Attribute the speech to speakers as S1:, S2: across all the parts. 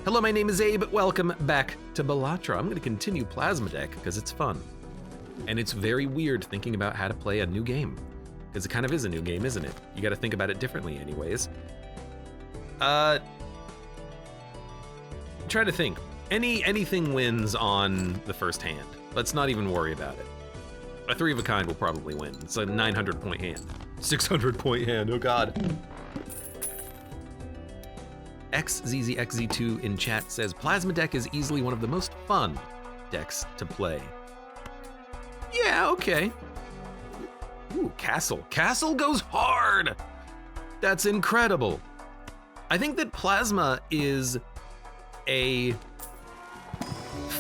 S1: Hello, my name is Abe. Welcome back to Balatro. I'm going to continue Plasma Deck because it's fun. And it's very weird thinking about how to play a new game. Because it kind of is a new game, isn't it? You got to think about it differently anyways. Try to think. Anything wins on the first hand. Let's not even worry about it. A 3 of a kind will probably win. It's a 900 point hand. 600 point hand, oh god. XZZXZ2 in chat says, Plasma Deck is easily one of the most fun decks to play. Yeah, okay. Ooh, Castle. Castle goes hard! That's incredible. I think that Plasma is a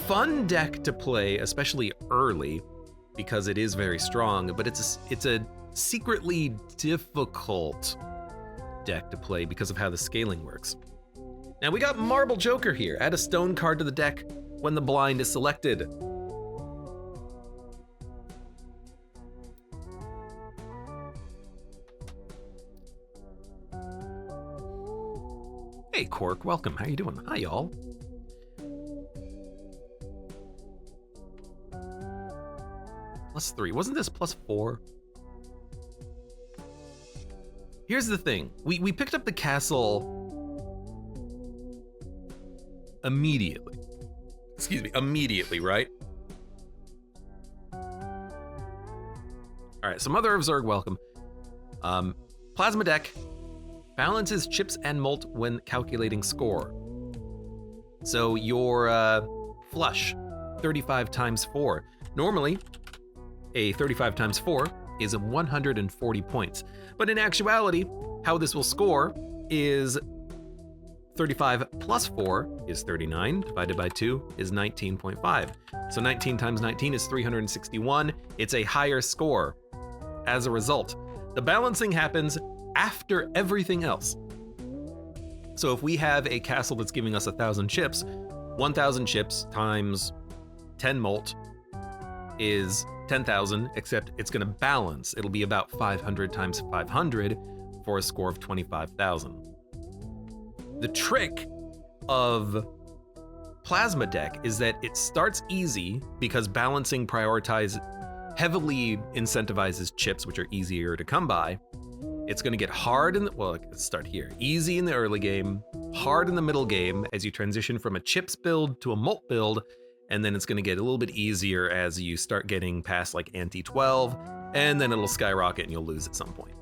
S1: fun deck to play, especially early, because it is very strong, but it's a secretly difficult deck to play because of how the scaling works. Now we got Marble Joker here. Add a stone card to the deck when the blind is selected. Hey Cork, welcome. How you doing? Hi y'all. +3. Wasn't this +4? Here's the thing. We picked up the castle immediately. Excuse me, immediately, right? All right, so Mother of Zerg, welcome. Plasma Deck balances chips and mult when calculating score. So your flush, 35 times 4. Normally, a 35 times 4 is 140 points. But in actuality, how this will score is 35 plus 4 is 39, divided by 2 is 19.5. So 19 times 19 is 361. It's a higher score. As a result, the balancing happens after everything else. So if we have a castle that's giving us 1,000 chips, 1,000 chips times 10 mult is 10,000, except it's gonna balance. It'll be about 500 times 500 for a score of 25,000. The trick of Plasma Deck is that it starts easy because balancing heavily incentivizes chips, which are easier to come by. It's gonna get hard let's start here. Easy in the early game, hard in the middle game as you transition from a chips build to a mult build, and then it's gonna get a little bit easier as you start getting past like Ante 12, and then it'll skyrocket and you'll lose at some point.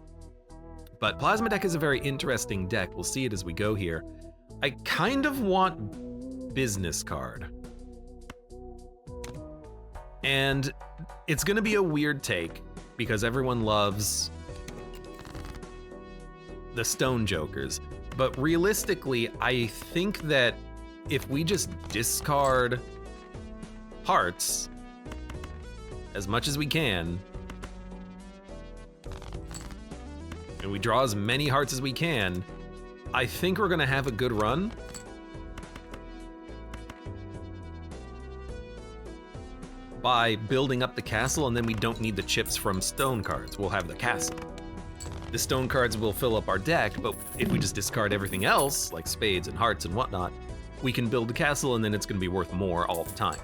S1: But Plasma Deck is a very interesting deck. We'll see it as we go here. I kind of want Business Card. And it's gonna be a weird take because everyone loves the Stone Jokers. But realistically, I think that if we just discard hearts as much as we can, and we draw as many hearts as we can, I think we're gonna have a good run. By building up the castle, and then we don't need the chips from stone cards. We'll have the castle. The stone cards will fill up our deck, but if we just discard everything else, like spades and hearts and whatnot, we can build the castle and then it's gonna be worth more all the time.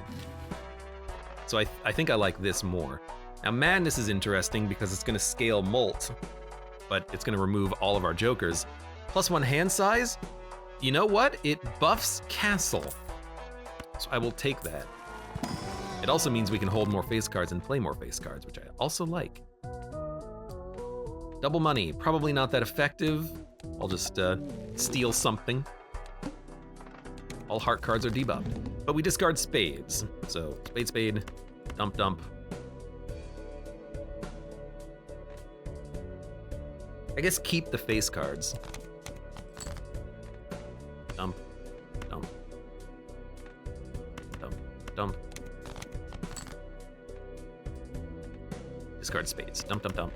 S1: So I think I like this more. Now Madness is interesting because it's gonna scale mult, but it's gonna remove all of our jokers. +1 hand size, you know what? It buffs castle. So I will take that. It also means we can hold more face cards and play more face cards, which I also like. Double money, probably not that effective. I'll just steal something. All heart cards are debuffed, but we discard spades. So spade, dump. I guess keep the face cards. Dump. Discard spades. Dump.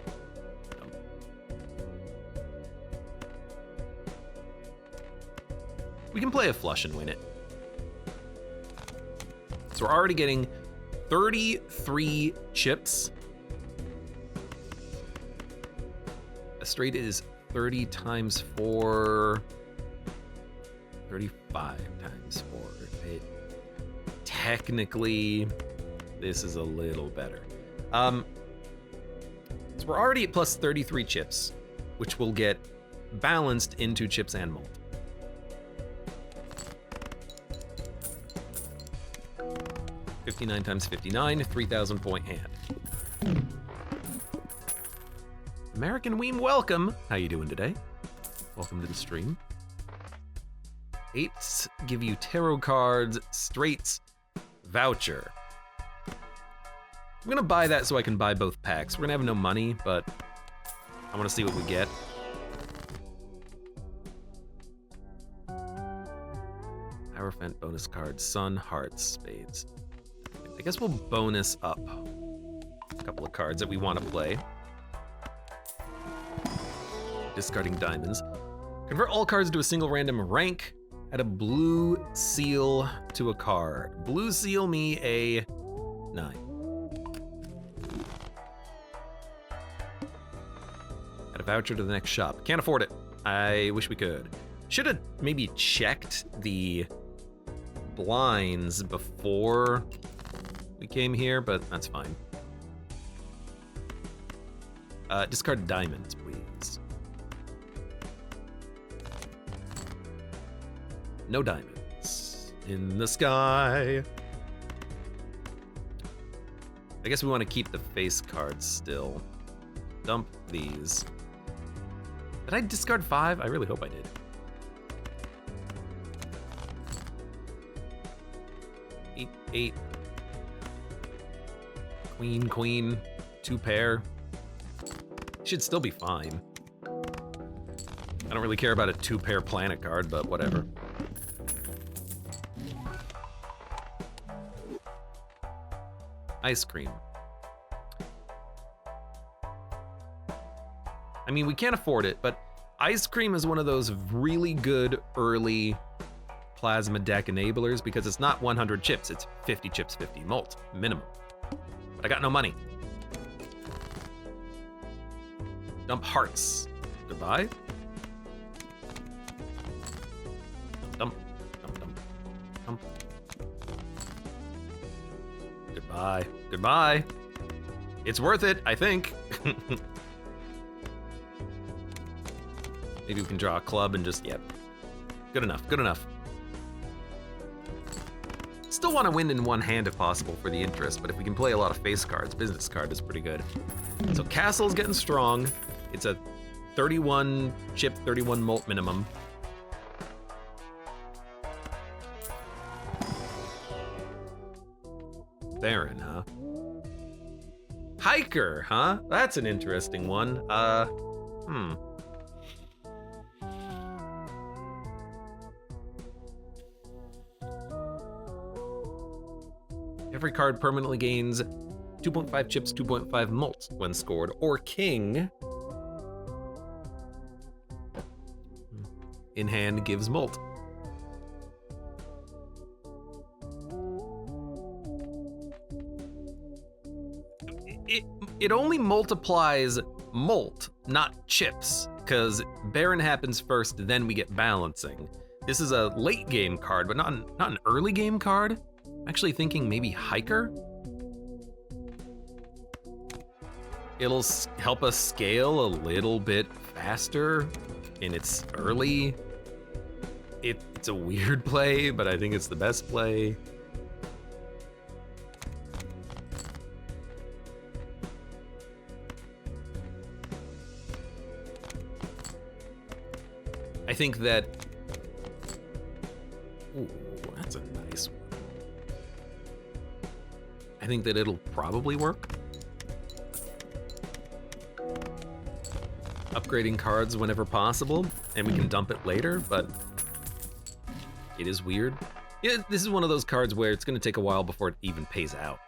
S1: We can play a flush and win it. So we're already getting 33 chips. A straight is 30 times 4, 35 times technically, this is a little better. So we're already at plus 33 chips, which will get balanced into chips and malt. $59 times 59, 3,000 point hand. American Weem, welcome. How you doing today? Welcome to the stream. Eights give you tarot cards, straights, voucher. I'm gonna buy that so I can buy both packs. We're gonna have no money, but I wanna see what we get. Hierophant bonus card, sun, hearts, spades. I guess we'll bonus up a couple of cards that we want to play. Discarding diamonds. Convert all cards to a single random rank. Add a blue seal to a card. Blue seal me a 9. Add a voucher to the next shop. Can't afford it. I wish we could. Should have maybe checked the blinds before we came here, but that's fine. Discard diamonds, please. No diamonds in the sky. I guess we want to keep the face cards still. Dump these. Did I discard 5? I really hope I did. Eight. Queen, 2 pair. Should still be fine. I don't really care about a 2 pair planet card, but whatever. Ice cream. I mean, we can't afford it, but ice cream is one of those really good early plasma deck enablers because it's not 100 chips, it's 50 chips, 50 malt, minimum. But I got no money. Dump hearts. Goodbye. Dump. Goodbye. Goodbye. It's worth it, I think. Maybe we can draw a club and just, yep. Good enough, good enough. Still want to win in one hand if possible for the interest, but if we can play a lot of face cards, business card is pretty good. So Castle's getting strong. It's a 31 chip, 31 malt minimum. Baron, huh? Hiker, huh? That's an interesting one. Every card permanently gains 2.5 chips, 2.5 malt when scored, or king. In hand gives malt. It only multiplies malt, not chips, because Baron happens first, then we get balancing. This is a late game card, but not an early game card. I'm actually thinking maybe Hiker. It'll help us scale a little bit faster, and it's early. It's a weird play, but I think it's the best play. I think that, ooh, that's a nice one. I think that it'll probably work. Upgrading cards whenever possible, and we can dump it later, but it is weird. Yeah, this is one of those cards where it's gonna take a while before it even pays out.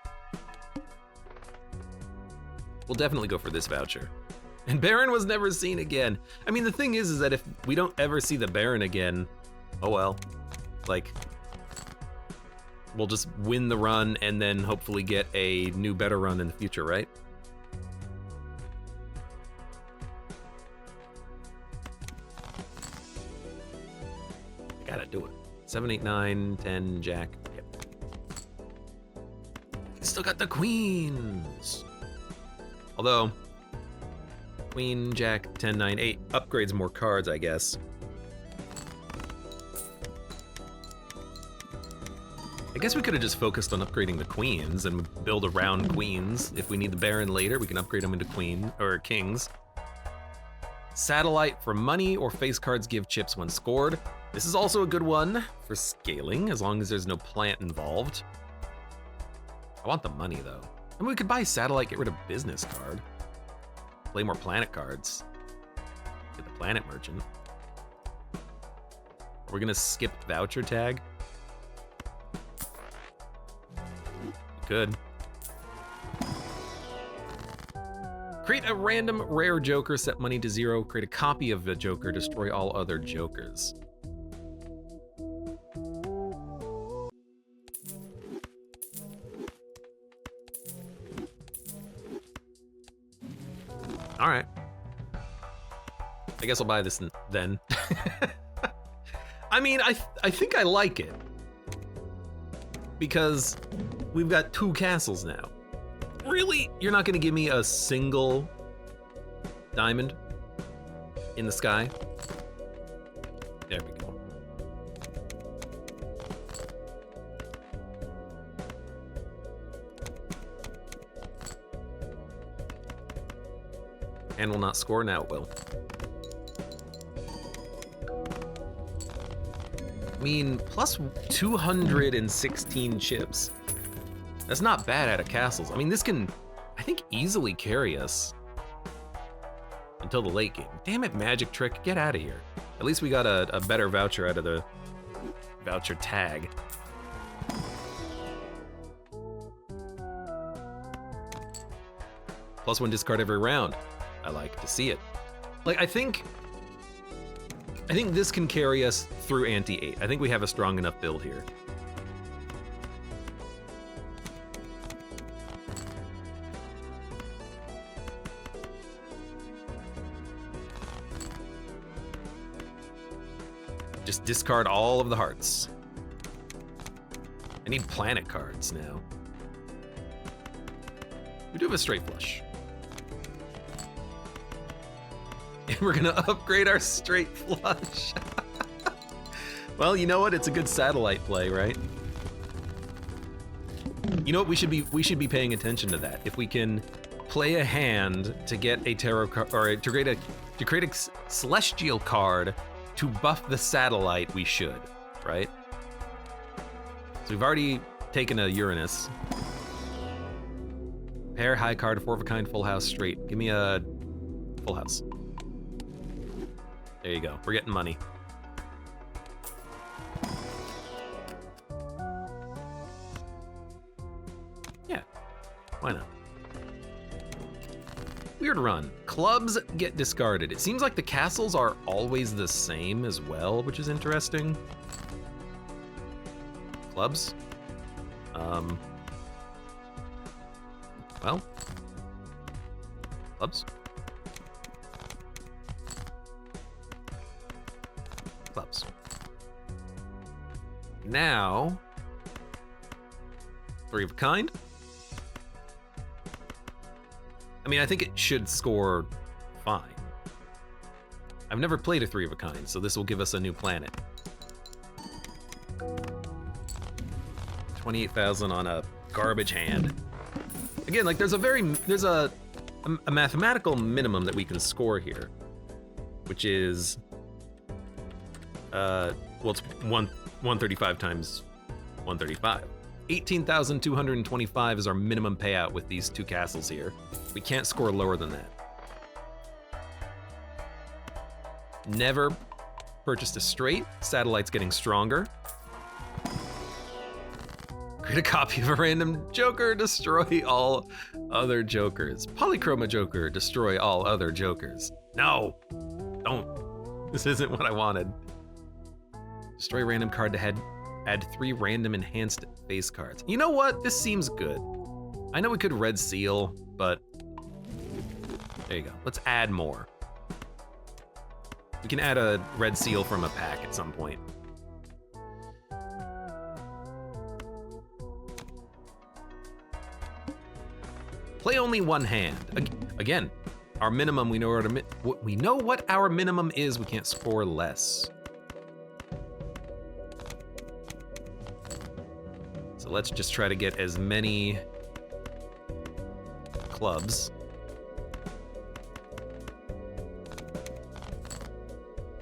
S1: We'll definitely go for this voucher. And Baron was never seen again. I mean, the thing is that if we don't ever see the Baron again, oh well. Like, we'll just win the run and then hopefully get a new, better run in the future, right? I gotta do it. 7, 8, 9, 10, jack. Yep. still got the queens. Although, queen, jack, 10, 9, 8 upgrades more cards, I guess. I guess we could have just focused on upgrading the queens and build around queens. If we need the baron later, we can upgrade them into queen or kings. Satellite for money or face cards give chips when scored. This is also a good one for scaling, as long as there's no plant involved. I want the money though. And we could buy satellite, get rid of business card. Play more planet cards. Get the planet merchant. We're gonna skip voucher tag. Good. Create a random rare joker, set money to 0, create a copy of the joker, destroy all other jokers. All right. I guess I'll buy this then. I mean, I think I like it. Because we've got 2 castles now. Really? You're not gonna give me a single diamond in the sky? There we go. And will not score, now it will. I mean, plus 216 chips. That's not bad out of castles. I mean, this can, I think, easily carry us until the late game. Damn it, magic trick, get out of here. At least we got a better voucher out of the voucher tag. +1 discard every round. I like to see it. Like, I think this can carry us through ante-8. I think we have a strong enough build here. Just discard all of the hearts. I need planet cards now. We do have a straight flush. And we're gonna upgrade our straight flush. Well, you know what? It's a good satellite play, right? You know what? We should be paying attention to that. If we can play a hand to get a tarot card, or to create a celestial card to buff the satellite, we should, right? So we've already taken a Uranus. Pair, high card, 4 of a kind, full house, straight. Give me a full house. There you go, we're getting money. Yeah, why not? Weird run. Clubs get discarded. It seems like the castles are always the same as well, which is interesting. Clubs. Well. Clubs. Clubs. Now, 3 of a kind. I mean, I think it should score fine. I've never played a 3 of a kind, so this will give us a new planet. 28,000 on a garbage hand. Again, like there's a mathematical minimum that we can score here, which is well, it's 135 times 135. 18,225 is our minimum payout with these 2 castles here. We can't score lower than that. Never purchased a straight. Satellite's getting stronger. Create a copy of a random joker, destroy all other jokers. Polychroma joker, destroy all other jokers. No, don't. This isn't what I wanted. Destroy random card to add 3 random enhanced face cards. You know what? This seems good. I know we could red seal, but there you go. Let's add more. We can add a red seal from a pack at some point. Play only one hand. Again, our minimum, we know what our minimum is. We can't score less. So let's just try to get as many clubs.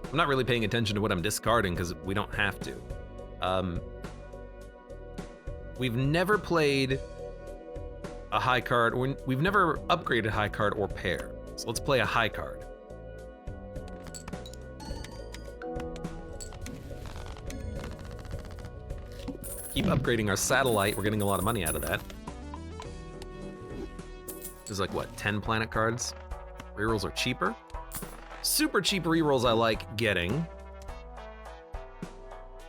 S1: I'm not really paying attention to what I'm discarding because we don't have to. We've never played a high card, or we've never upgraded high card or pair. So let's play a high card. Keep upgrading our satellite. We're getting a lot of money out of that. There's like, what, 10 planet cards? Rerolls are cheaper. Super cheap rerolls I like getting.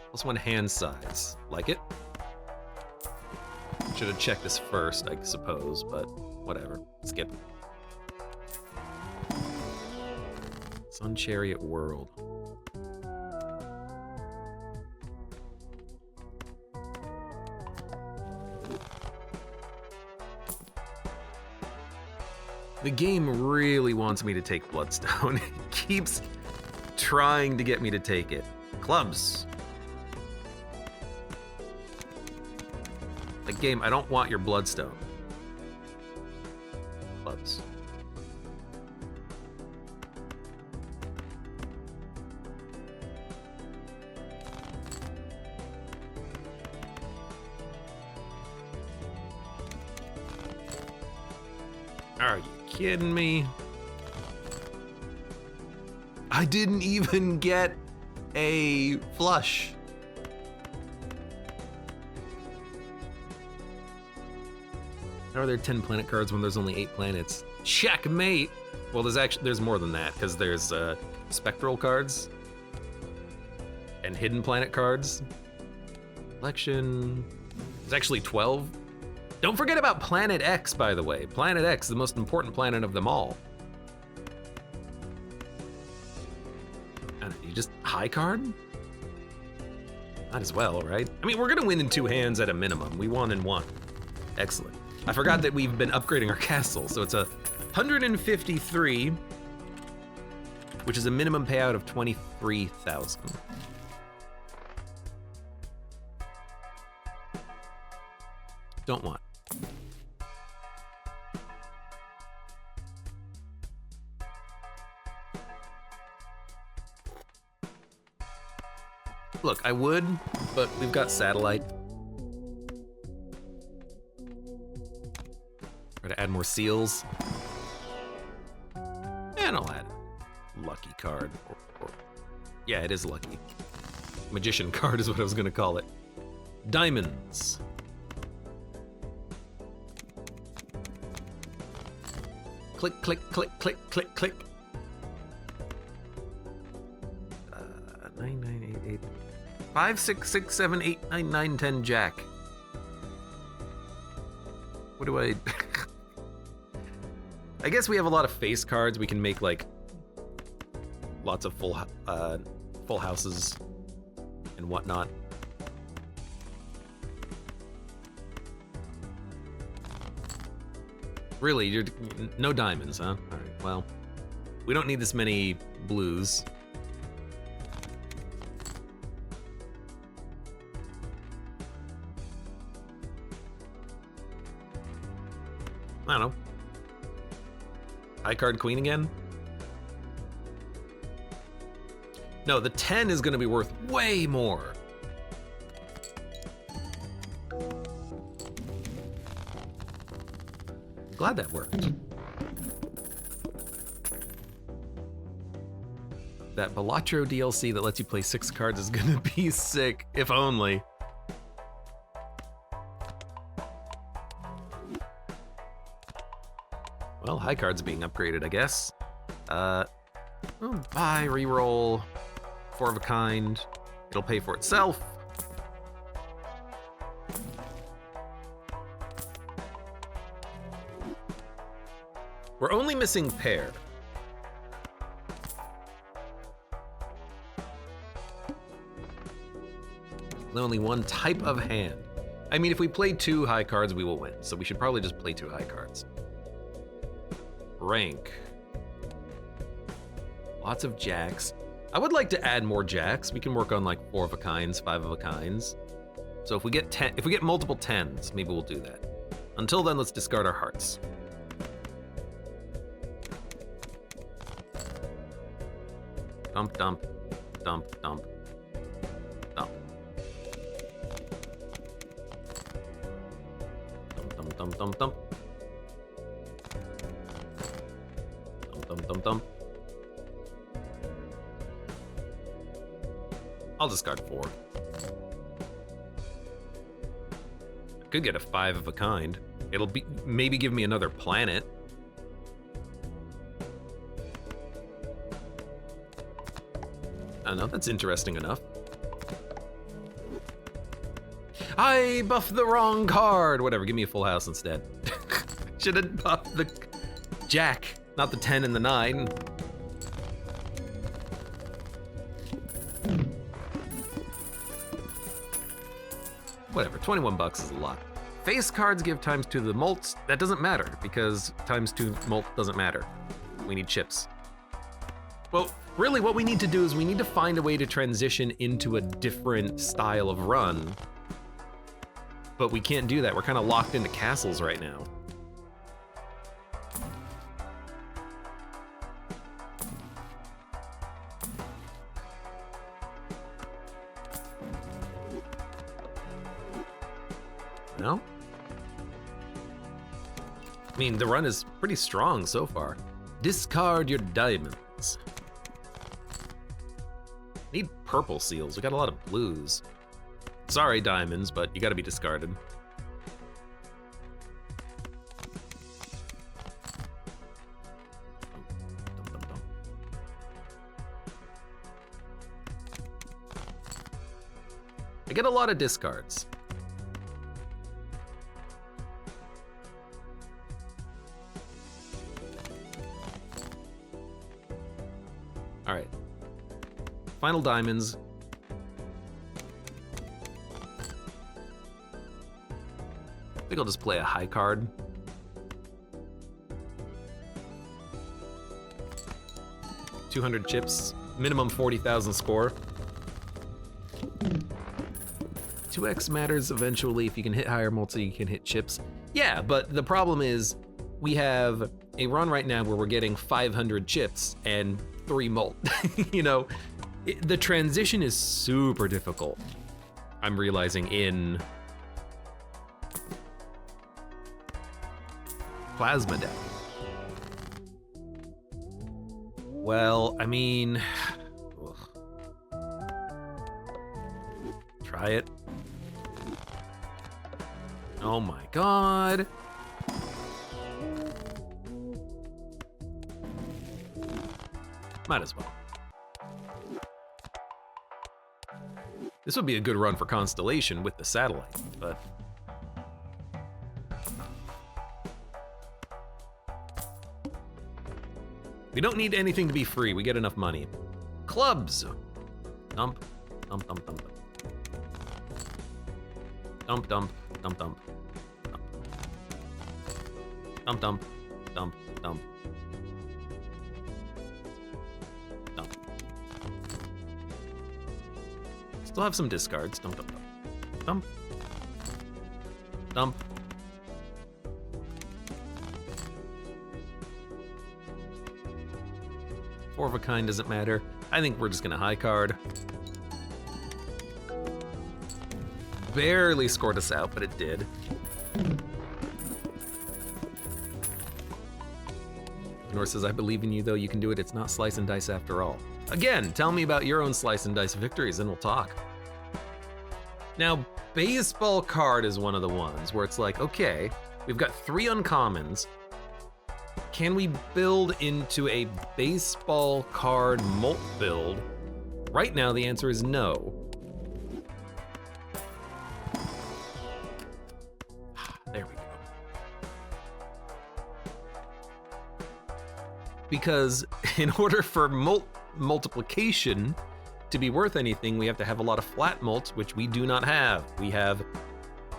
S1: Plus one hand size. Like it. Should have checked this first, I suppose, but whatever. Skip. Sun Chariot World. The game really wants me to take Bloodstone. It keeps trying to get me to take it. Clubs. Like, game, I don't want your Bloodstone. Clubs. Are you kidding me? I didn't even get a flush. How are there 10 planet cards when there's only 8 planets? Checkmate! Well, there's more than that, because there's spectral cards and hidden planet cards. Collection. There's actually 12. Don't forget about Planet X, by the way. Planet X, the most important planet of them all. You just high card? Might as well, right? I mean, we're gonna win in 2 hands at a minimum. We won in 1. Excellent. I forgot that we've been upgrading our castle, so it's a 153, which is a minimum payout of 23,000. Don't want. Look, I would, but we've got satellite. Try to add more seals. And I'll add lucky card. Yeah, it is lucky. Magician card is what I was gonna call it. Diamonds. Click, click, click, click, click, click. 9988. 5, 6, 6, 7, 8, 9, 9, 10, Jack. What do I... I guess we have a lot of face cards. We can make, like, lots of full houses and whatnot. Really, you're no diamonds, huh? All right, well, we don't need this many blues. I don't know. High card queen again? No, the 10 is gonna be worth way more. Glad that worked. That Balatro DLC that lets you play 6 cards is gonna be sick, if only. Well, high card's being upgraded, I guess. Buy, reroll, 4 of a kind. It'll pay for itself. We're only missing pair. Only one type of hand. I mean, if we play 2 high cards, we will win. So we should probably just play 2 high cards. rank. Lots of jacks. I would like to add more jacks. We can work on like 4 of a kinds, 5 of a kinds. So if we get multiple 10s, maybe we'll do that. Until then, let's discard our hearts. Dump, dump, dump, dump, dump. Dump, dump, dump, dump, dump. Dump, dump, dump, dump. I'll discard 4. I could get a 5 of a kind. It'll be maybe give me another planet. I don't know, that's interesting enough. I buffed the wrong card! Whatever, give me a full house instead. Should have buffed the jack, not the 10 and the 9. Whatever, 21 bucks is a lot. Face cards give ×2 to the mults. That doesn't matter because ×2 mult doesn't matter. We need chips. Well, really what we need to do is we need to find a way to transition into a different style of run. But we can't do that. We're kind of locked into castles right now. No? I mean, the run is pretty strong so far. Discard your diamonds. Need purple seals. We got a lot of blues. Sorry, diamonds, but you gotta be discarded. I get a lot of discards. All right. Final diamonds. I think I'll just play a high card. $200 chips, minimum 40,000 score. 2x matters eventually. If you can hit higher multi, you can hit chips. Yeah, but the problem is we have a run right now where we're getting 500 chips and 3 mult. You know, the transition is super difficult. I'm realizing in Plasma deck. Well, I mean, try it. Oh my god. Might as well. This would be a good run for Constellation with the satellite, but we don't need anything to be free. We get enough money. Clubs. Dump, dump, dump, dump. Dump, dump, dump, dump. Dump, dump, dump, dump. Dump. Still have some discards. Dump, dump, dump. Dump. Dump. Four of a kind doesn't matter. I think we're just gonna high card. Barely scored us out, but it did. Nor says, I believe in you, though you can do it. It's not slice and dice after all. Again, tell me about your own slice and dice victories and we'll talk. Now, baseball card is one of the ones where it's like, okay, we've got 3 uncommons. Can we build into a baseball card mult build? Right now, the answer is no. There we go. Because in order for multiplication to be worth anything, we have to have a lot of flat mults, which we do not have. We have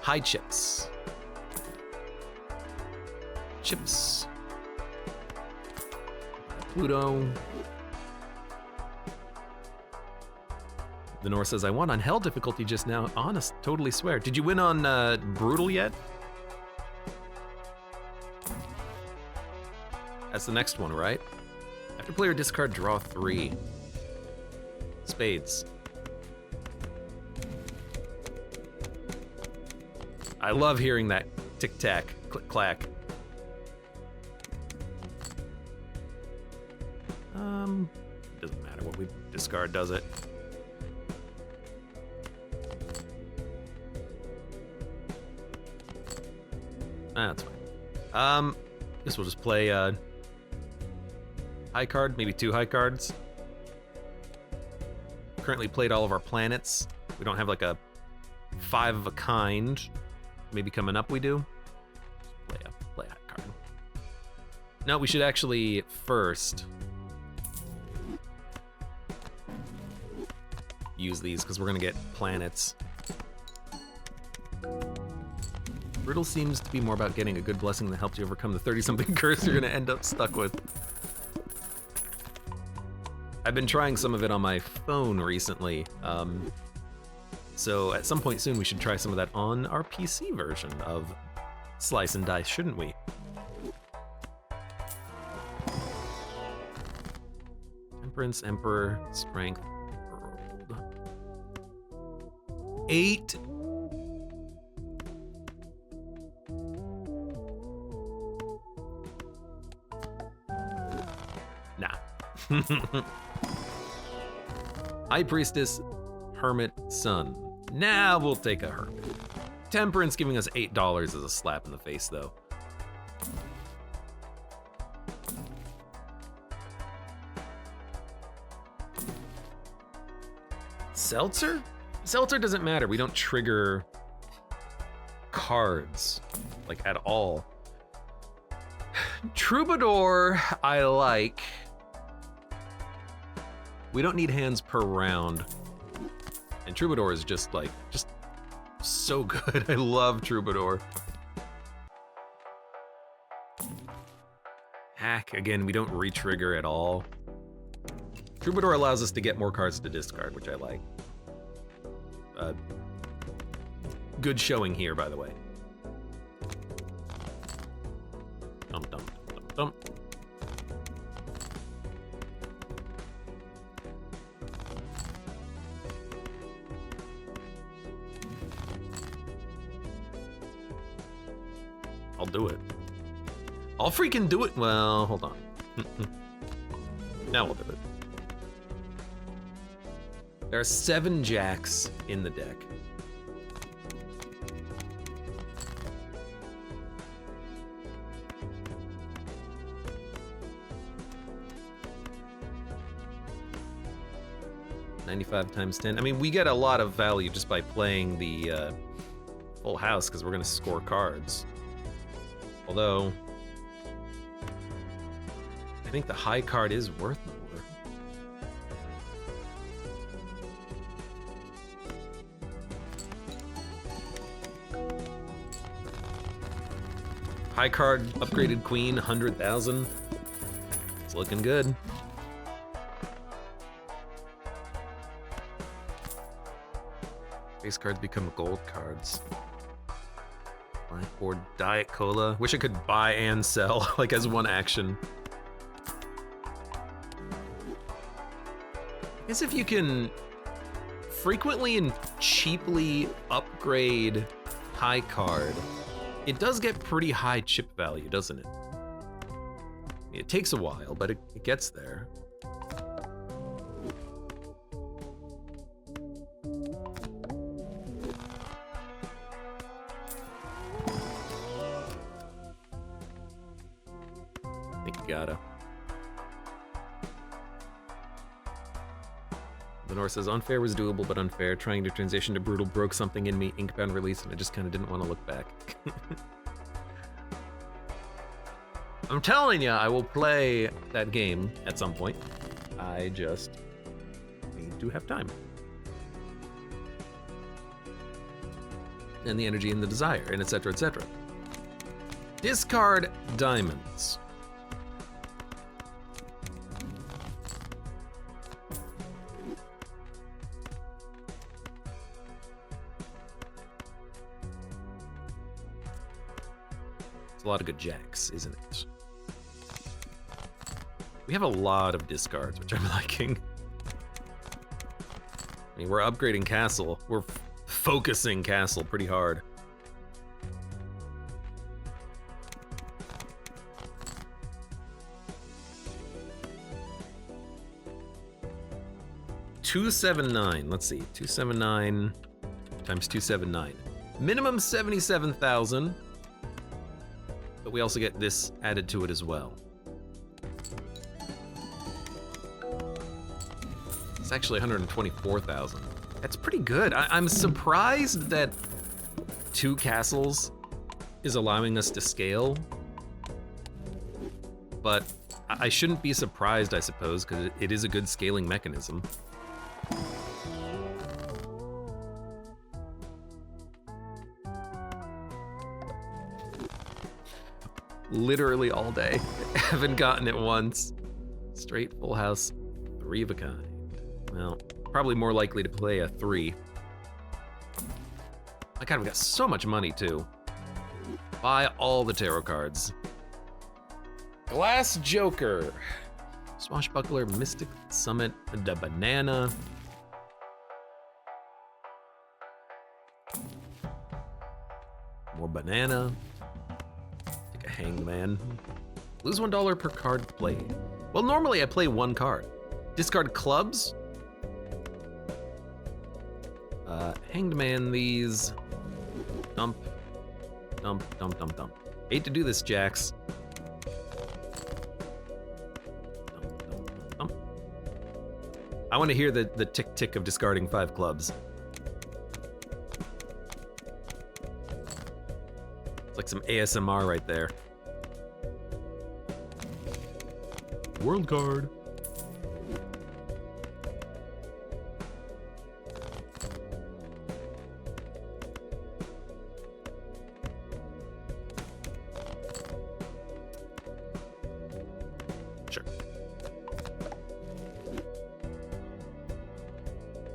S1: high chips. Chips. Pluto. The North says, I won on Hell difficulty just now. Honest, totally swear. Did you win on Brutal yet? That's the next one, right? After player discard, draw 3. Spades. I love hearing that tic-tac, click-clack. Doesn't matter what we discard, does it? That's fine. Guess we'll just play high card, maybe 2 high cards. Currently played all of our planets. We don't have like a 5 of a kind. Maybe coming up we do. Play a high card. No, we should actually first use these because we're gonna get planets. Riddle seems to be more about getting a good blessing that helps you overcome the 30-something curse you're gonna end up stuck with. I've been trying some of it on my phone recently, so at some point soon we should try some of that on our PC version of Slice and Dice, shouldn't we? Temperance, Emperor, Strength, World. 8. Nah. High Priestess, Hermit, Sun. Nah, we'll take a Hermit. Temperance giving us $8 is a slap in the face, though. Seltzer? Seltzer doesn't matter. We don't trigger cards, like, at all. Troubadour, I like. We don't need hands per round. And Troubadour is just so good. I love Troubadour. Hack, again, we don't re-trigger at all. Troubadour allows us to get more cards to discard, which I like. Good showing here, by the way. Dum dum dum dum. I'll do it. I'll freaking do it. Well, hold on. Now we'll do it. There are 7 jacks in the deck. $95 times 10. I mean, we get a lot of value just by playing the full house because we're going to score cards. Although, I think the high card is worth more. High card, upgraded queen, 100,000. It's looking good. Base cards become gold cards. Blackboard, Diet Cola. Wish I could buy and sell, like as one action. I guess if you can frequently and cheaply upgrade high card, it does get pretty high chip value, doesn't it? It takes a while, but it gets there. I think you gotta. The North says, unfair was doable, but unfair. Trying to transition to brutal broke something in me, Inkbound release, and I just kind of didn't want to look back. I'm telling you, I will play that game at some point. I just need to have time. And the energy and the desire, and etc., etc. Discard diamonds. It's a lot of good jacks, isn't it? We have a lot of discards, which I'm liking. I mean, we're upgrading Castle. We're focusing Castle pretty hard. $279. Let's see. 279 times 279. Minimum 77,000. But we also get this added to it as well. It's actually 124,000. That's pretty good. I'm surprised that 2 castles is allowing us to scale. But I shouldn't be surprised, I suppose, because it is a good scaling mechanism. Literally all day. Haven't gotten it once. Straight full house, 3 of a kind. Well, probably more likely to play a 3. My God, we got so much money too. Buy all the tarot cards. Glass Joker. Swashbuckler, Mystic Summit, the Banana. More banana. Take a Hanged Man. Lose $1 per card played. Well, normally I play 1 card. Discard clubs. Hanged Man these. Dump. Dump, dump, dump, dump. Hate to do this, Jax. Dump, dump, dump. I want to hear the tick-tick of discarding 5 clubs. It's like some ASMR right there. World card. Sure.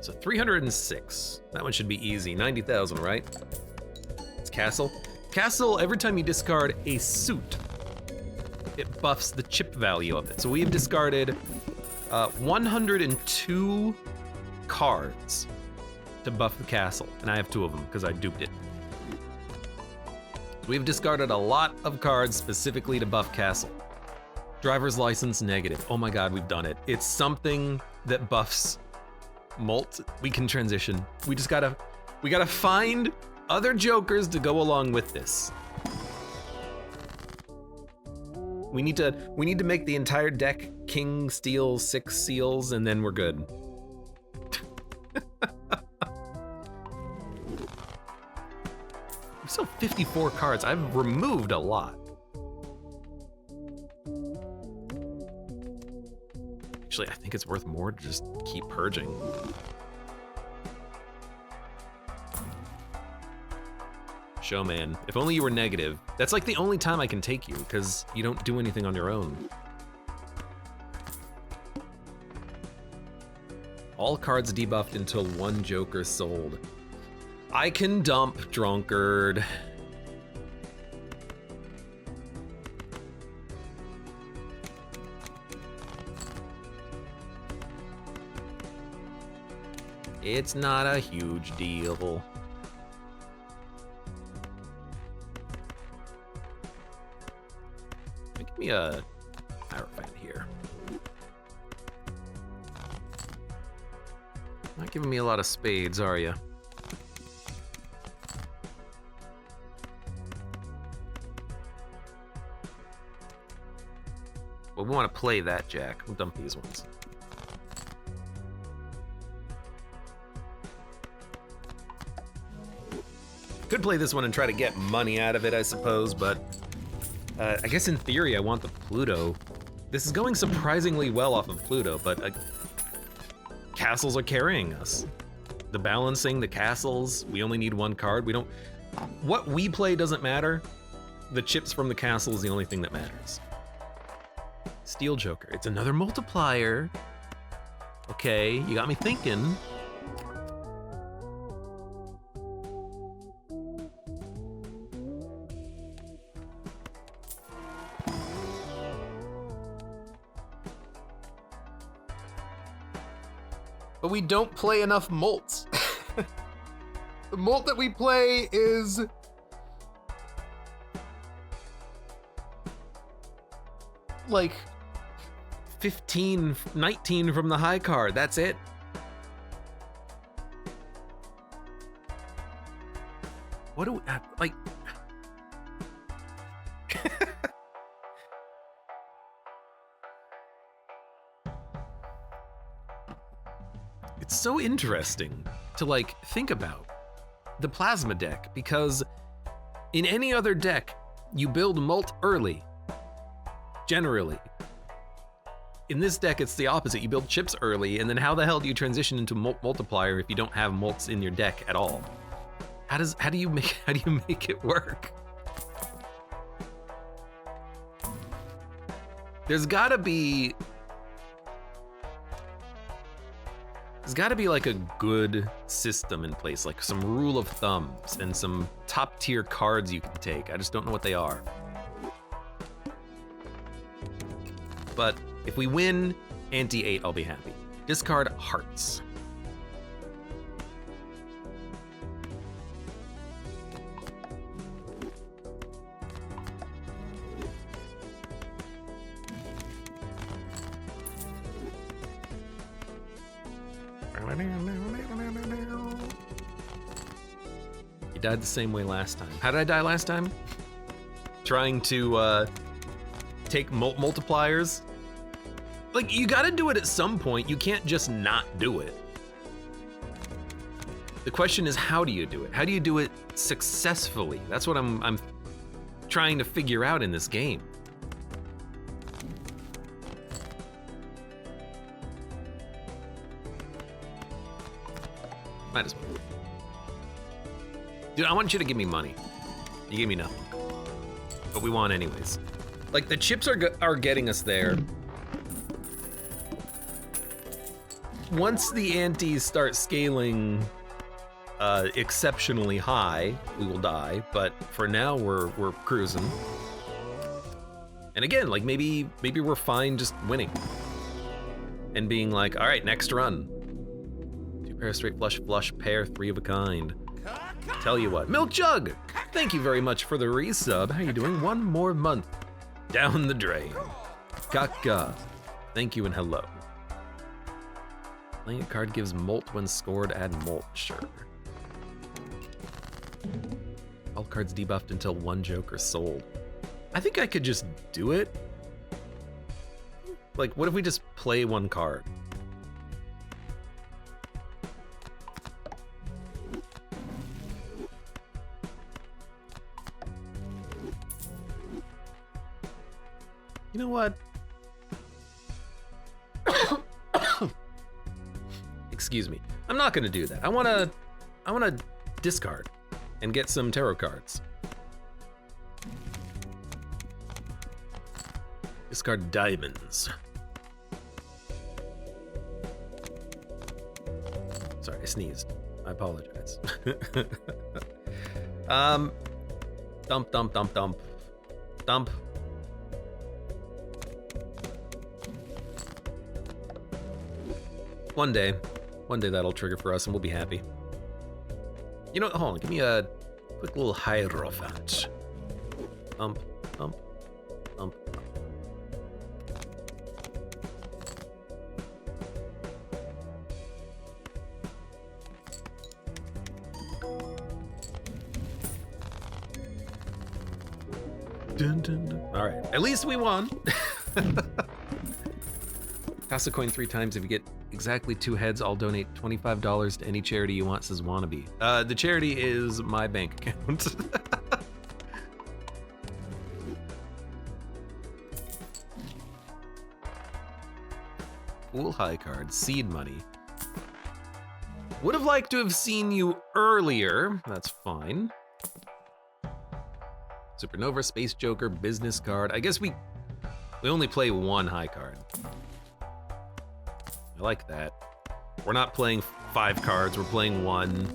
S1: So 306. That one should be easy. 90,000, right? It's Castle. Castle, every time you discard a suit, it buffs the chip value of it. So we've discarded 102 cards to buff the Castle, and I have 2 of them because I duped it. We've discarded a lot of cards specifically to buff Castle. Driver's license negative. Oh my God, we've done it. It's something that buffs Molt. We can transition. We gotta find other jokers to go along with this. We need to make the entire deck King, Steel, 6 seals, and then we're good. We still have 54 cards. I've removed a lot. Actually, I think it's worth more to just keep purging. Showman, if only you were negative. That's like the only time I can take you, because you don't do anything on your own. All cards debuffed until 1 joker sold. I can dump Drunkard. It's not a huge deal. Give me a Hierophant here. Not giving me a lot of spades, are you? Well, we want to play that jack. We'll dump these ones. Could play this one and try to get money out of it, I suppose, but I guess in theory I want the Pluto. This is going surprisingly well off of Pluto, but castles are carrying us. The balancing, the castles, we only need 1 card. We don't. What we play doesn't matter. The chips from the castle is the only thing that matters. Steel Joker, it's another multiplier. Okay, you got me thinking.
S2: but we don't play enough molts. The molt that we play is like
S1: 15, 19 from the high card. That's it. What do we like? It's so interesting to like think about the plasma deck, because in any other deck, you build molt early, generally. In this deck, it's the opposite. You build chips early, and then how the hell do you transition into molt multiplier if you don't have molts in your deck at all? How do you make it work? There's gotta be like a good system in place, like some rule of thumbs and some top tier cards you can take. I just don't know what they are. But if we win anti-8, I'll be happy. Discard hearts. You died the same way last time. How did I die last time? Trying to take multipliers. Like, you gotta do it at some point. You can't just not do it. The question is, how do you do it? How do you do it successfully? That's what I'm trying to figure out in this game. Might as well. Dude, I want you to give me money. You gave me nothing. But we want anyways. Like, the chips are getting us there. Once the antes start scaling exceptionally high, we will die. But for now, we're cruising. And again, like maybe we're fine just winning and being like, all right, next run. 2 pair straight flush, pair 3 of a kind. Tell you what, Milk Jug, thank you very much for the resub. How you doing? 1 more month down the drain. Kaka, thank you and hello. Playing a card gives molt when scored, add molt, sure. All cards debuffed until 1 joker sold. I think I could just do it. Like, what if we just play 1 card? You know what? Excuse me. I'm not gonna do that. I wanna discard and get some tarot cards. Discard diamonds. Sorry, I sneezed. I apologize. Dump. Dump. One day that'll trigger for us and we'll be happy. You know, hold on, give me a quick little Hierophant. Dump. Dun, dun, dun. All right, at least we won. Toss a coin 3 times. If you get exactly 2 heads, I'll donate $25 to any charity you want, says Wannabe. The charity is my bank account. Cool high card, seed money. Would have liked to have seen you earlier. That's fine. Supernova, Space Joker, business card. I guess we only play 1 high card. I like that. We're not playing 5 cards, we're playing 1.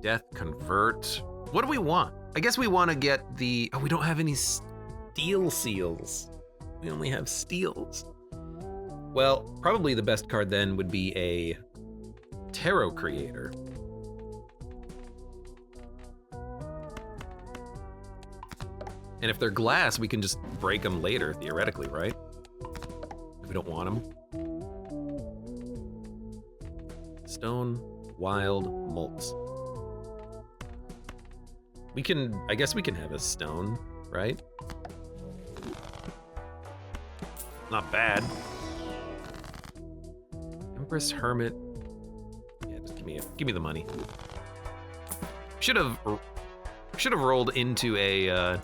S1: Death, convert. What do we want? I guess we want to get the, oh, we don't have any steel seals. We only have steals. Well, probably the best card then would be a Tarot Creator. And if they're glass, we can just break them later, theoretically, right? If we don't want them. Stone, wild, molts. We can, I guess we can have a stone, right? Not bad. Empress, Hermit. Yeah, just give me the money. Should have rolled into a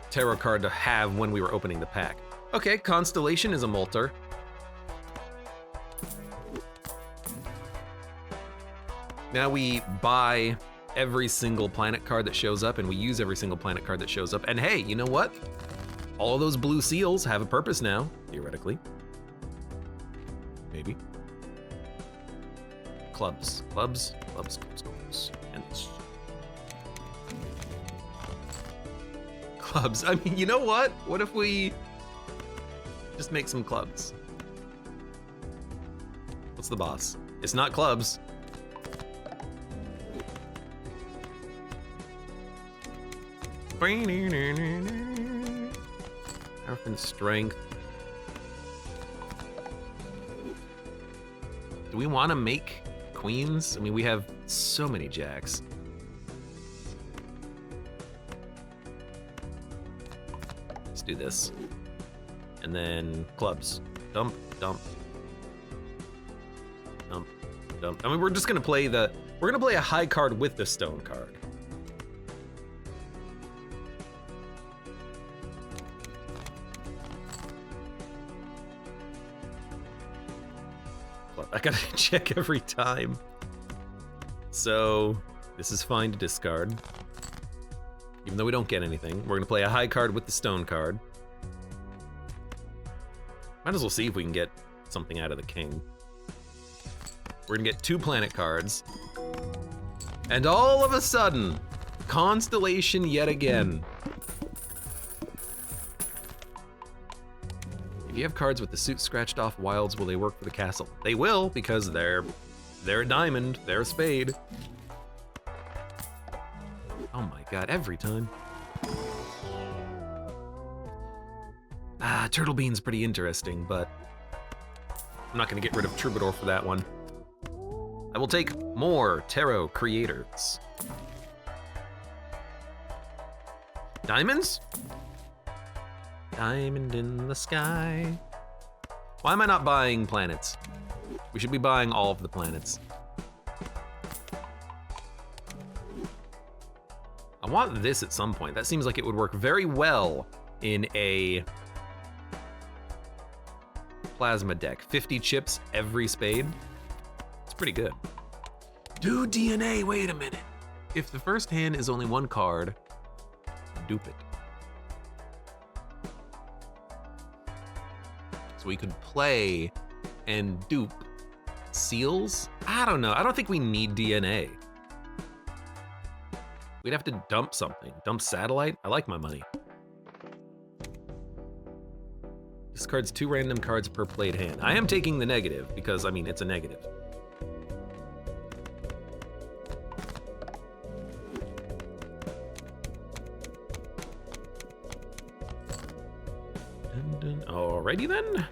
S1: tarot card to have when we were opening the pack. Okay, Constellation is a molter. Now we buy every single planet card that shows up, and we use every single planet card that shows up. And hey, you know what? All of those blue seals have a purpose now, theoretically. Maybe. Clubs. And clubs. I mean, you know what? What if we just make some clubs? What's the boss? It's not clubs. Power and strength. Do we want to make queens? I mean, we have so many jacks. Let's do this. And then clubs. Dump. I mean, we're just gonna play a high card with the stone card. I gotta check every time. So this is fine to discard. Even though we don't get anything. We're gonna play a high card with the stone card. Might as well see if we can get something out of the king. We're gonna get 2 planet cards. And all of a sudden, Constellation yet again. If you have cards with the suit scratched off wilds, will they work for the castle? They will, because they're a diamond, they're a spade. Oh my god, every time. Turtle Bean's pretty interesting, but I'm not gonna get rid of Troubadour for that one. I will take more Tarot Creators. Diamonds? Diamond in the sky. Why am I not buying planets? We should be buying all of the planets. I want this at some point. That seems like it would work very well in a plasma deck. 50 chips every spade. It's pretty good. Do DNA, wait a minute. If the first hand is only 1 card, dupe it. So we could play and dupe seals? I don't know. I don't think we need DNA. We'd have to dump something. Dump satellite? I like my money. Discards 2 random cards per played hand. I am taking the negative because, I mean, it's a negative. Alrighty then.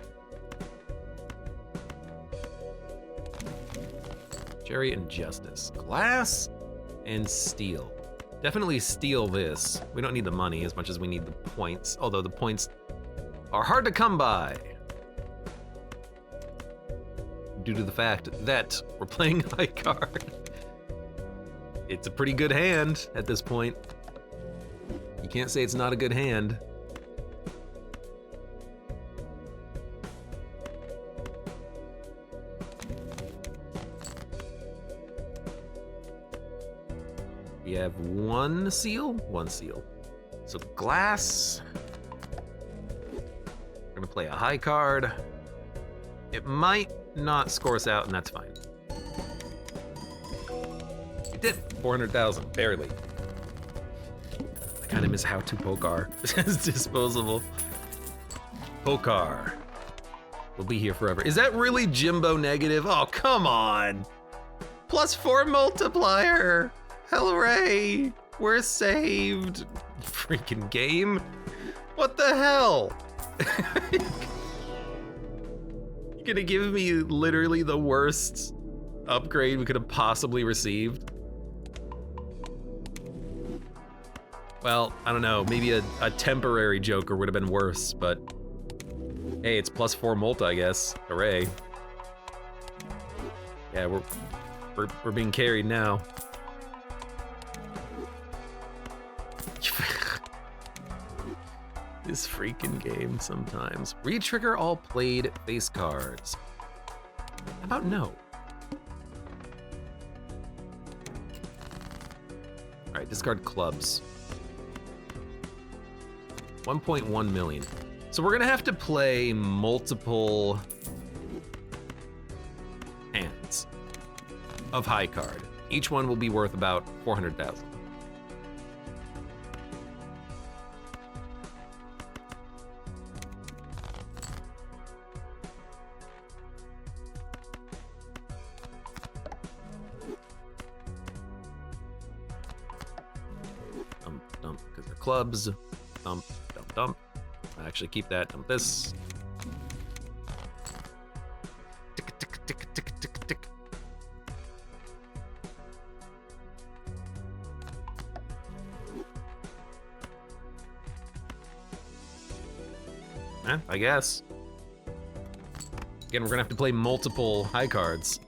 S1: Jerry and Justice. Glass and steel. Definitely steal this. We don't need the money as much as we need the points, although the points are hard to come by due to the fact that we're playing high card. It's a pretty good hand at this point. You can't say it's not a good hand. We have 1 seal? 1 seal. So glass. We're gonna play a high card. It might not score us out, and that's fine. It did. 400,000, barely. kind of miss how to Pokar. It's disposable. Pokar. We'll be here forever. Is that really Jimbo negative? Oh, come on. +4 multiplier. Hooray. We're saved. Freaking game. What the hell? You're gonna give me literally the worst upgrade we could have possibly received? Well, I don't know, maybe a temporary Joker would have been worse, but hey, it's +4 multi, I guess. Hooray. Yeah, we're being carried now. This freaking game sometimes. Re-trigger all played face cards. How about no? All right, discard clubs. 1.1 million. So we're gonna have to play multiple hands of high card. Each one will be worth about 400,000. Dump, because they're clubs. Dump, dump, dump. Actually, keep that. Dump this. Tick, tick, tick, tick, tick, tick. I guess. Again, we're gonna have to play multiple high cards.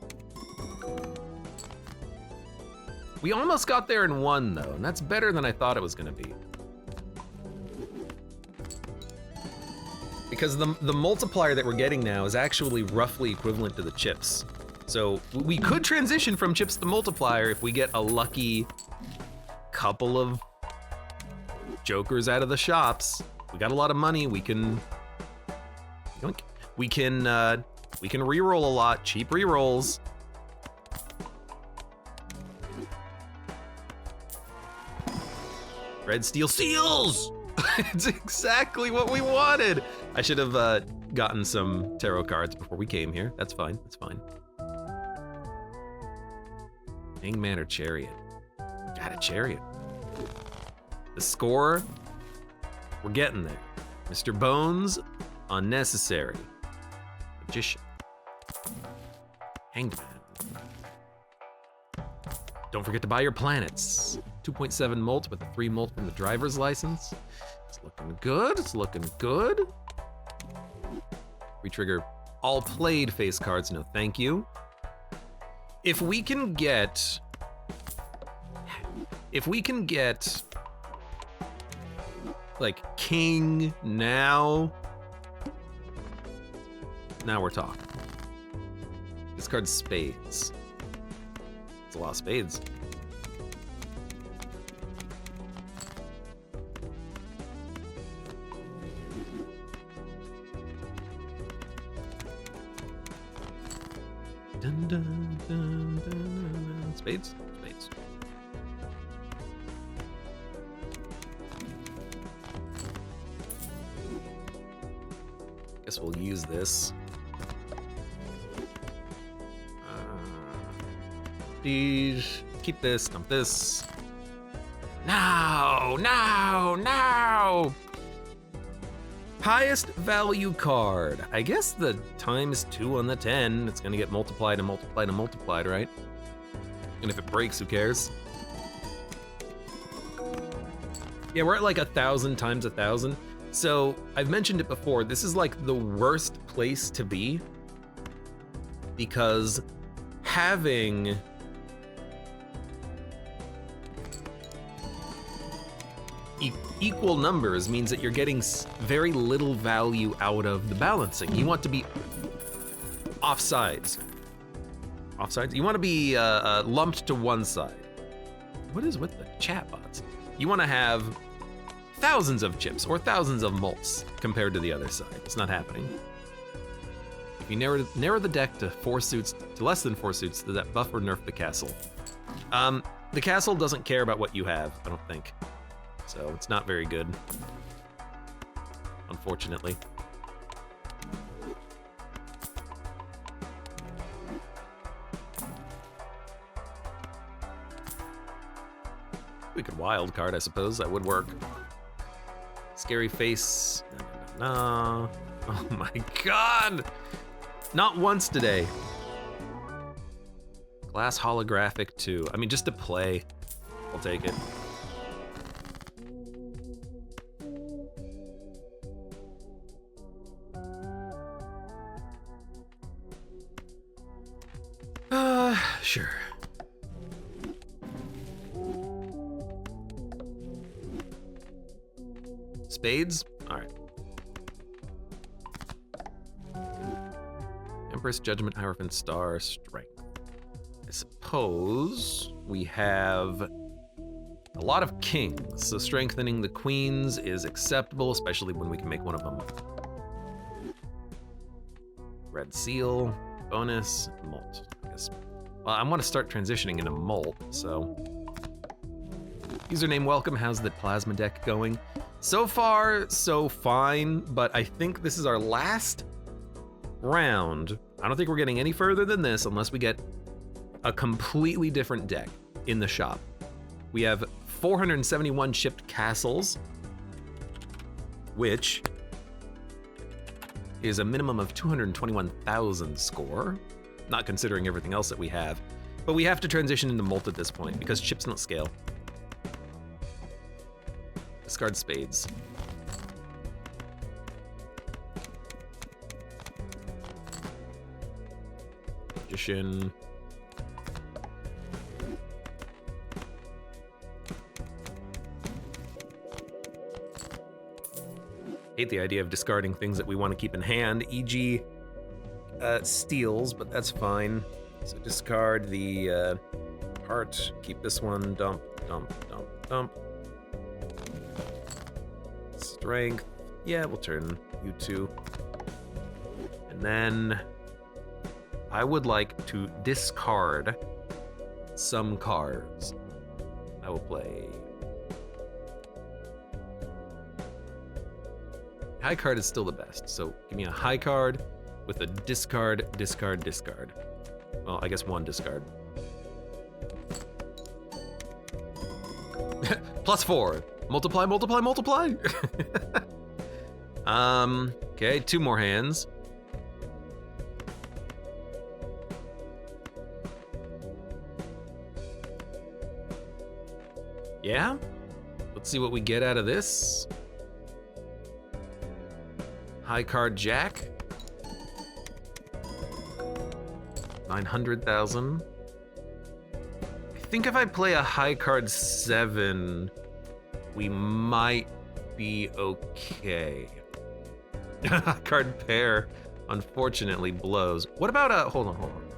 S1: We almost got there in one, though, and that's better than I thought it was gonna be. Because the multiplier that we're getting now is actually roughly equivalent to the chips. So we could transition from chips to multiplier if we get a lucky couple of Jokers out of the shops. We got a lot of money, we can re-roll a lot, cheap re-rolls. Red steel seals! It's exactly what we wanted! I should have gotten some tarot cards before we came here. That's fine, that's fine. Hangman or Chariot? Got a Chariot. The score, we're getting there. Mr. Bones, unnecessary. Magician. Hanged Man. Don't forget to buy your planets. 2.7 mult with a 3 mult from the driver's license. It's looking good, it's looking good. Retrigger all played face cards, no thank you. If we can get like king now we're talking. Discard spades. It's a lot of spades. Dun, dun, dun, dun. Spades? Spades. Guess we'll use this. These. Keep this, dump this. No, no, no! Highest value card. I guess the ×2 on the 10, it's gonna get multiplied and multiplied and multiplied, right? And if it breaks, who cares? Yeah, we're at like 1,000 times 1,000. So I've mentioned it before, this is like the worst place to be because having equal numbers means that you're getting very little value out of the balancing. You want to be offsides. Offsides? You want to be lumped to one side. What is with the chatbots? You want to have thousands of chips or thousands of mults compared to the other side. It's not happening. If you narrow the deck to 4 suits, to less than 4 suits, does that buff or nerf the castle? The castle doesn't care about what you have, I don't think. So it's not very good, unfortunately. We could wild card, I suppose. That would work. Scary face. No. Oh my god! Not once today. Glass holographic too. I mean, just to play, I'll take it. Sure. Spades? Alright. Empress, Judgment, Hierophant, Star, Strength. I suppose we have a lot of kings, so strengthening the queens is acceptable, especially when we can make one of them. Red seal, bonus, molt. I guess. Well, I want to start transitioning into molt, so. Username welcome, how's the plasma deck going? So far, so fine, but I think this is our last round. I don't think we're getting any further than this unless we get a completely different deck in the shop. We have 471 shipped castles, which is a minimum of 221,000 score, not considering everything else that we have. But we have to transition into molt at this point because chips don't scale. Discard spades. Magician. Hate the idea of discarding things that we want to keep in hand, e.g. Steals, but that's fine. So discard the heart, keep this one, dump, dump, dump, dump. Strength, yeah, we'll turn you two. And then I would like to discard some cards. I will play. High card is still the best, so give me a high card with a discard, discard, discard. Well, I guess one discard. +4. Multiply, multiply, multiply. Okay, 2 more hands. Yeah? Let's see what we get out of this. High card jack. 900,000. I think if I play a high card 7, we might be okay. Card pair, unfortunately, blows. What about hold on.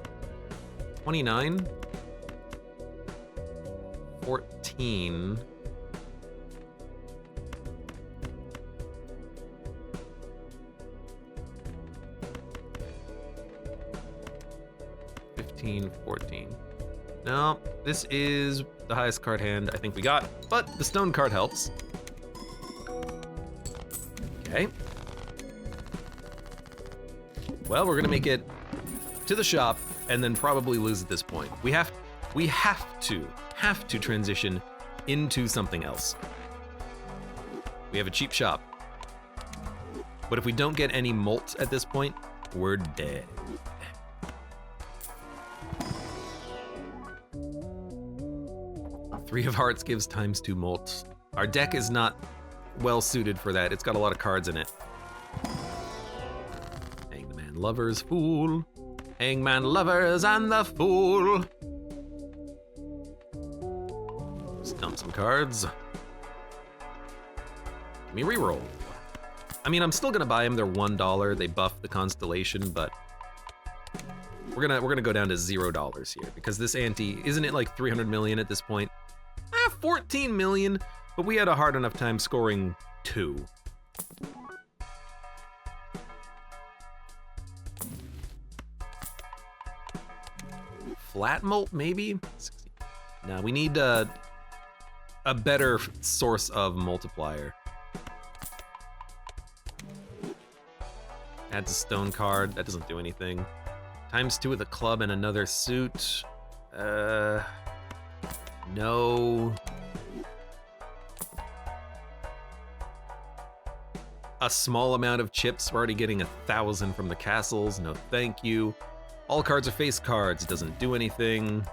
S1: 29? 14. $14. No, this is the highest card hand I think we got, but the stone card helps. Okay. Well, we're gonna make it to the shop and then probably lose at this point. We have to transition into something else. We have a cheap shop. But if we don't get any molt at this point, we're dead. Three of Hearts gives ×2 molt. Our deck is not well suited for that. It's got a lot of cards in it. Hangman Lovers, Fool. Hangman Lovers and the Fool. Let's dump some cards. Give me a reroll. I mean, I'm still gonna buy them. They're $1. They buff the constellation, but we're gonna go down to $0 here because this ante, isn't it like 300 million at this point? 14 million, but we had a hard enough time scoring 2. Flat molt, maybe? No, we need a better source of multiplier. Adds a stone card. That doesn't do anything. ×2 with a club and another suit. No. A small amount of chips. We're already getting 1,000 from the castles. No thank you. All cards are face cards. Doesn't do anything.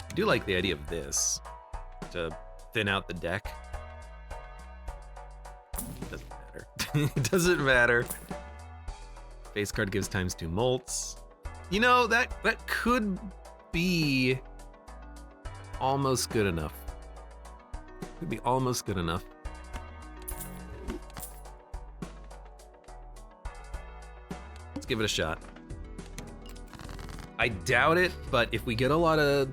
S1: I do like the idea of this. To thin out the deck. Doesn't matter. It doesn't matter. Face card gives ×2 molts. You know, that could be almost good enough. Could be almost good enough. Let's give it a shot. I doubt it, but if we get a lot of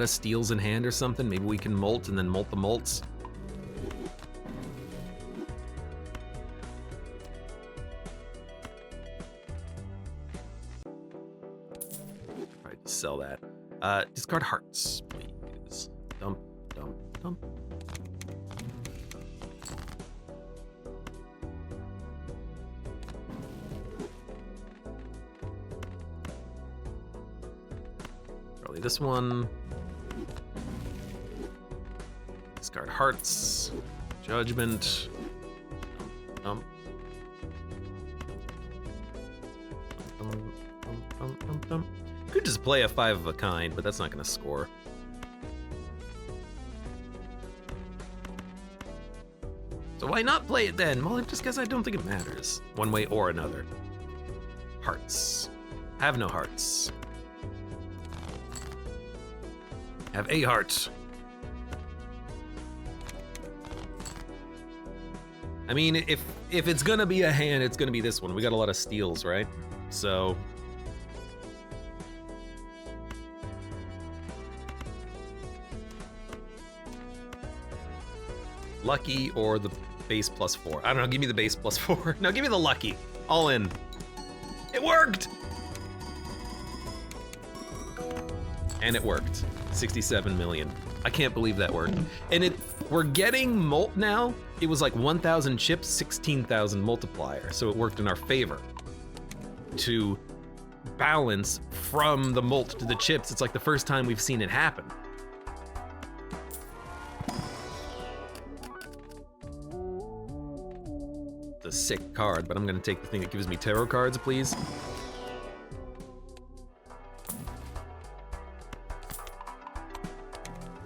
S1: steals in hand or something, maybe we can molt and then molt the molts. Alright, sell that. Discard hearts, please. Dump, dump, dump. Probably this one. Discard hearts. Judgment. Dump. Could just play a 5 of a kind, but that's not gonna score. So why not play it then? Well, just because I don't think it matters, one way or another. Hearts. Have no hearts. Have a heart. I mean, if it's gonna be a hand, it's gonna be this one. We got a lot of steals, right? So. Lucky or the base +4. I don't know, give me the base +4. No, give me the lucky. All in. It worked! And it worked. 67 million. I can't believe that worked. And we're getting molt now. It was like 1,000 chips, 16,000 multiplier. So it worked in our favor. To balance from the molt to the chips, it's like the first time we've seen it happen. It's a sick card, but I'm gonna take the thing that gives me tarot cards, please.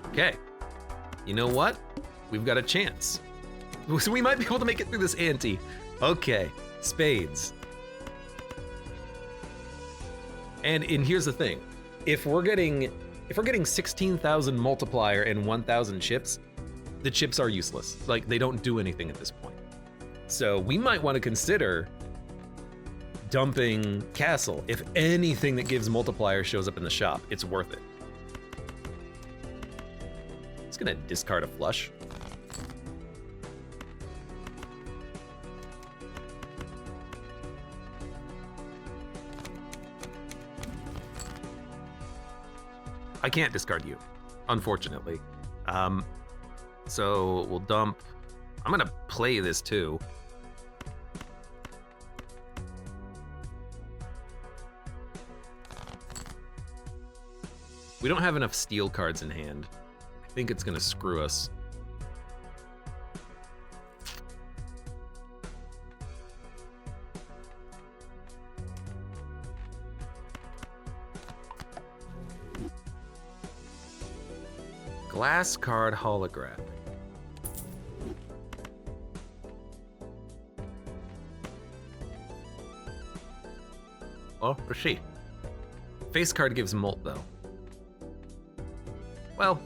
S1: Okay, you know what? We've got a chance. So we might be able to make it through this ante. Okay, spades. And here's the thing. If we're getting 16,000 multiplier and 1,000 chips, the chips are useless. Like, they don't do anything at this point. So we might want to consider dumping castle. If anything that gives multiplier shows up in the shop, it's worth it. It's gonna discard a flush. I can't discard you, unfortunately. So we'll dump. I'm gonna play this too. We don't have enough steel cards in hand. I think it's gonna screw us. Glass card holograph. Well, let's see. Face card gives molt though. Well,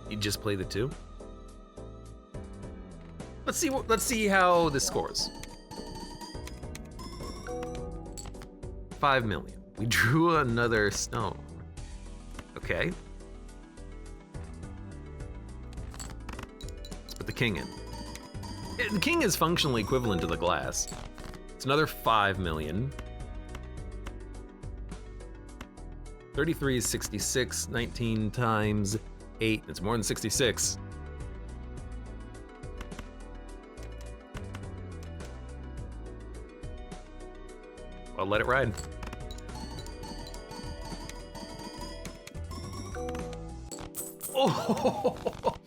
S1: you just play the 2. Let's see how this scores. 5 million. We drew another stone. Okay. Let's put the king in. The king is functionally equivalent to the glass. It's another 5 million. 33 is 66, 19 times 8, it's more than 66. Well, let it ride. Oh,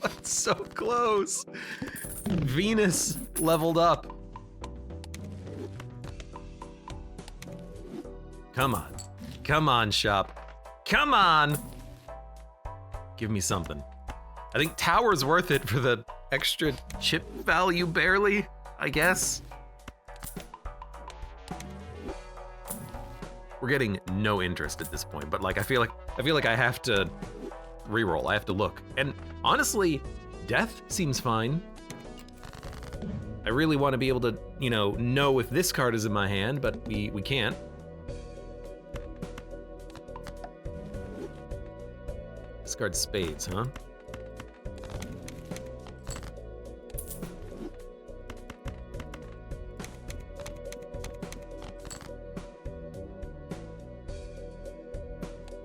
S1: that's so close. Venus leveled up. Come on. Come on, shop. Come on. Give me something. I think Tower's worth it for the extra chip value, barely, I guess. We're getting no interest at this point, but like I feel like I have to reroll. I have to look. And honestly, death seems fine. I really want to be able to, know if this card is in my hand, but we can't. Discard spades, huh?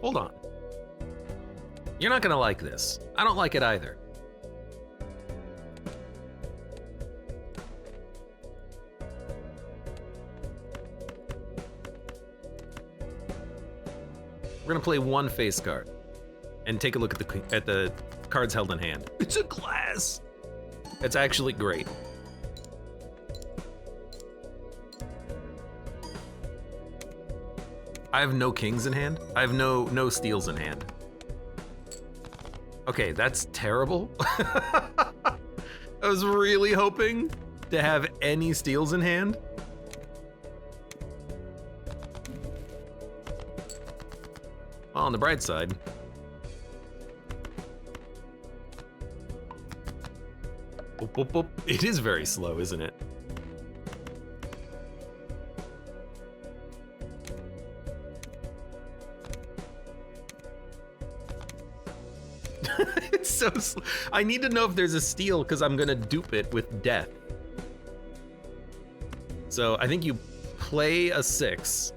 S1: Hold on. You're not gonna like this. I don't like it either. We're gonna play one face card and take a look at the cards held in hand. It's a glass. It's actually great. I have no kings in hand. I have no steals in hand. Okay, that's terrible. I was really hoping to have any steals in hand. Well, on the bright side, boop, boop, boop. It is very slow, isn't it? It's so slow. I need to know if there's a steal because I'm gonna dupe it with death. So I think you play a 6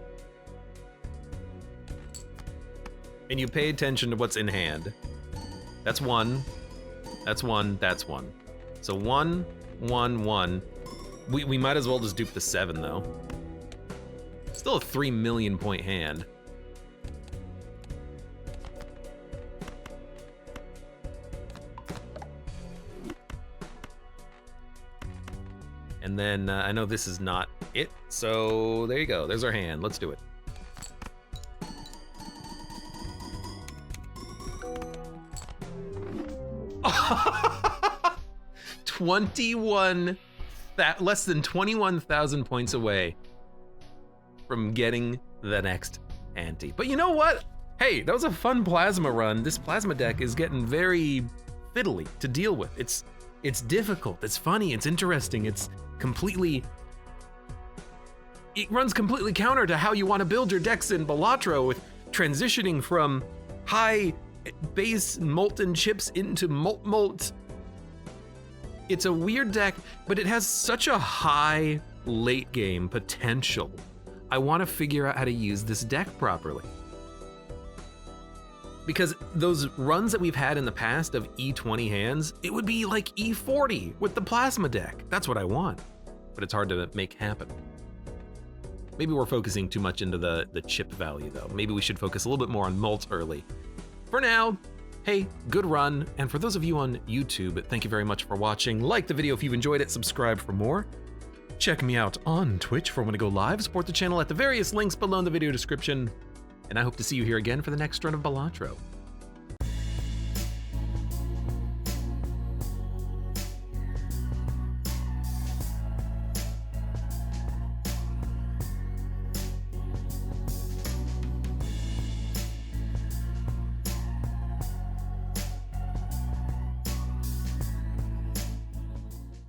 S1: and you pay attention to what's in hand. That's 1. That's 1. That's 1. So 1, 1, 1. We might as well just dupe the 7 though. Still a 3 million point hand. And then I know this is not it, so there you go. There's our hand. Let's do it. Less than 21,000 points away from getting the next ante. But you know what? Hey, that was a fun plasma run. This plasma deck is getting very fiddly to deal with. It's difficult, it's funny, it's interesting, it runs completely counter to how you want to build your decks in Balatro, with transitioning from high base molten chips into molt. It's a weird deck, but it has such a high late game potential. I want to figure out how to use this deck properly. Because those runs that we've had in the past of E20 hands, it would be like E40 with the plasma deck. That's what I want, but it's hard to make happen. Maybe we're focusing too much into the chip value though. Maybe we should focus a little bit more on mult early. For now, hey, good run. And for those of you on YouTube, thank you very much for watching. Like the video if you've enjoyed it, subscribe for more. Check me out on Twitch for when I go live. Support the channel at the various links below in the video description. And I hope to see you here again for the next run of Balatro.